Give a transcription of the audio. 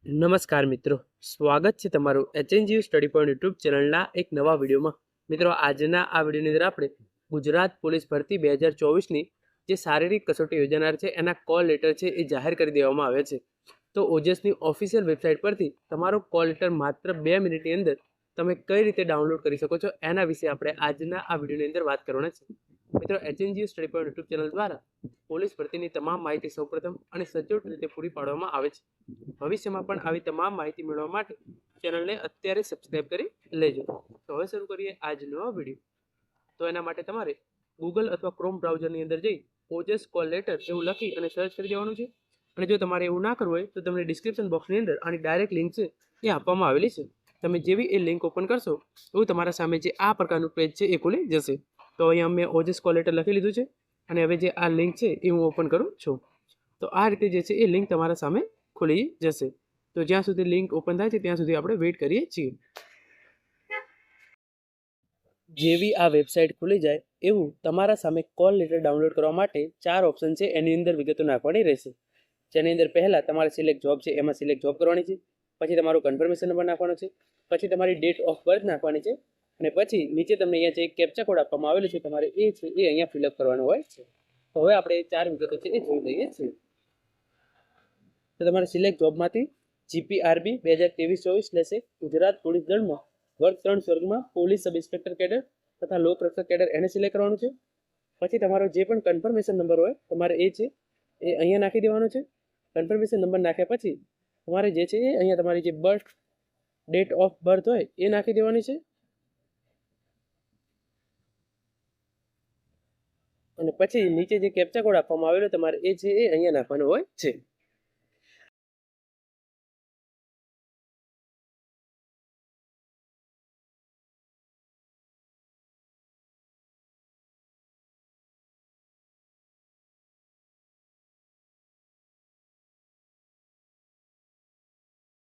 નમસ્કાર મિત્રો, સ્વાગત છે તમારું એચએનજીયુ સ્ટડી પોઈન્ટ યુટ્યુબ ચેનલના એક નવા વિડીયોમાં. મિત્રો, આજના આ વિડીયોની અંદર આપણે ગુજરાત પોલીસ ભરતી 2024ની જે શારીરિક કસોટી યોજાનાર છે એના કોલ લેટર છે એ જાહેર કરી દેવામાં આવે છે. તો ઓજસની ઓફિશિયલ વેબસાઇટ પરથી તમારો કોલ લેટર માત્ર 2 મિનિટની અંદર તમે કઈ રીતે ડાઉનલોડ કરી શકો છો એના વિશે આપણે આજના આ વિડીયોની અંદર વાત કરવાના છે. મિત્રો, HNGU study point YouTube channel દ્વારા પોલીસ ભરતીની તમામ માહિતી સૌપ્રથમ અને સચોટ રીતે પૂરી પાડવામાં આવે છે. ભવિષ્યમાં પણ આવી તમામ માહિતી મેળવવા માટે ચેનલને અત્યારે સબસ્ક્રાઇબ કરી લેજો. તો હવે શરૂ કરીએ આજનો આ વિડીયો. તો એના માટે તમારે ગૂગલ અથવા ક્રોમ બ્રાઉઝરની અંદર જઈ ઓજસ કોલ લેટર એવું લખી અને સર્ચ કરી દેવાનું છે. અને જો તમારે એવું ના કરવું હોય તો તમને ડિસ્ક્રિપ્શન બોક્સની અંદર આની ડાયરેક્ટ લિંક છે એ આપવામાં આવેલી છે. તમે જેવી એ લિંક ઓપન કરશો એવું તમારા સામે જે આ પ્રકારનું પેજ છે એ ખુલી જશે. તો અહીંયા મેં ઓજસ કોલ લેટર લખી લીધું છે અને હવે જે આ લિંક છે એ હું ઓપન કરું છું. તો આ રીતે જે છે એ લિંક તમારા સામે ખુલી જશે. તો જ્યાં સુધી લિંક ઓપન થાય છે ત્યાં સુધી આપણે વેઇટ કરીએ છીએ. જેવી આ વેબસાઇટ ખુલી જાય એવું તમારા સામે કોલ લેટર ડાઉનલોડ કરવા માટે 4 ઓપ્શન છે એની અંદર વિગતો નાખવાની રહેશે. જેની અંદર પહેલાં તમારે સિલેક્ટ જોબ છે એમાં સિલેક્ટ જોબ કરવાની છે. પછી તમારો કન્ફર્મેશન નંબર નાખવાનો છે. પછી તમારી ડેટ ઓફ બર્થ નાખવાની છે. અને પછી નીચે તમને અહીંયા જે કેપ્ચા કોડ આપવામાં આવેલો છે તમારે એ છે એ અહીંયા ફિલઅપ કરવાનો હોય છે. તો હવે આપણે 4 વિગતો છે એ જોઈ લઈએ છીએ. તો તમારે સિલેક્ટ જોબમાંથી જીપીઆરબી 2023-24 લેશે. ગુજરાત પોલીસ દળમાં વર્ગ 3 સ્વર્ગમાં પોલીસ સબ ઇન્સ્પેક્ટર કેડર તથા લોક રક્ષક કેડર એને સિલેક્ટ કરવાનું છે. પછી તમારો જે પણ કન્ફર્મેશન નંબર હોય તમારે એ છે એ અહીંયા નાખી દેવાનો છે. કન્ફર્મેશન નંબર નાખ્યા પછી તમારે જે છે એ અહીંયા તમારી જે બર્થ ડેટ ઓફ બર્થ હોય એ નાખી દેવાની છે. અને પછી નીચે જે કેપ્ચા કોડ આપવામાં આવેલો તમારે એ છે એ અહીંયા નાખવાનો હોય છે.